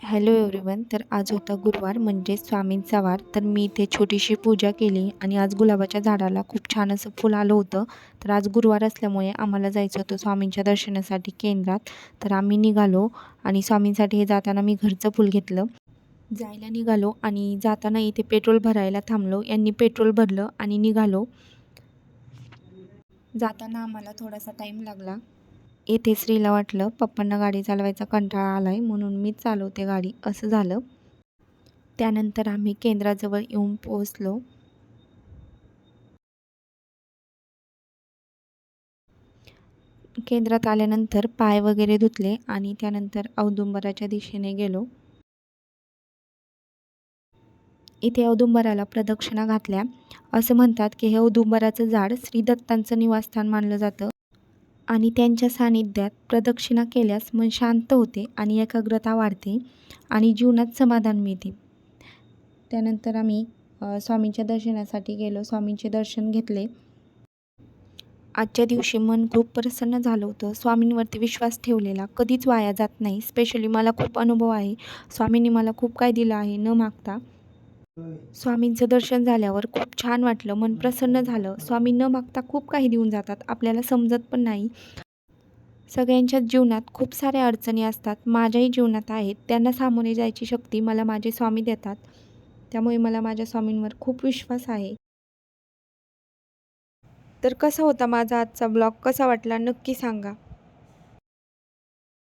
Hello everyone. तर आज होता गुरुवार म्हणजे स्वामींचा वार. तर मी इथे छोटीशी पूजा केली आणि आज गुलाबाच्या झाडाला खूप छान असं फुल आलं होतं. तर आज गुरुवार असल्यामुळे आम्हाला जायचं होतं स्वामींच्या दर्शनासाठी केंद्रात. तर आम्ही निघालो आणि स्वामींसाठी हे जाताना मी घरचं फुल घेतलं. जायला निघालो आणि जाताना इथे पेट्रोल भरायला थांबलो. यांनी पेट्रोल भरलं आणि निघालो. जाताना आम्हाला थोडासा टाईम लागला. येथे श्रीला वाटलं पप्पांना गाडी चालवायचा कंटाळा आलाय म्हणून मीच चालवते गाडी, असं झालं. त्यानंतर आम्ही केंद्राजवळ येऊन पोहोचलो. केंद्रात आल्यानंतर पाय वगैरे धुतले आणि त्यानंतर औदुंबराच्या दिशेने गेलो. इथे औदुंबराला प्रदक्षिणा घातल्या. असं म्हणतात की हे औदुंबराचं झाड श्री दत्तांचं निवासस्थान मानलं जातं आणि त्यांच्या सानिध्यात प्रदक्षिणा केल्यास मन शांत होते आणि एकाग्रता वाढते आणि जीवनात समाधान मिळते. त्यानंतर आम्ही स्वामींच्या दर्शनासाठी गेलो. स्वामींचे दर्शन घेतले. आजच्या दिवशी मन खूप प्रसन्न झालं होतं. स्वामींवरती विश्वास ठेवलेला कधीच वाया जात नाही. स्पेशली मला खूप अनुभव आहे. स्वामींनी मला खूप काय दिलं आहे न मागता. स्वामींचं दर्शन झाल्यावर खूप छान वाटलं, मन प्रसन्न झालं. स्वामी न मागता खूप काही देऊन जातात, आपल्याला समजत पण नाही. सगळ्यांच्याच जीवनात खूप साऱ्या अडचणी असतात, माझ्याही जीवनात आहेत. त्यांना सामोरे जायची शक्ती मला माझे स्वामी देतात. त्यामुळे मला माझ्या स्वामींवर खूप विश्वास आहे. तर कसा होता माझा आजचा ब्लॉग, कसा वाटला नक्की सांगा.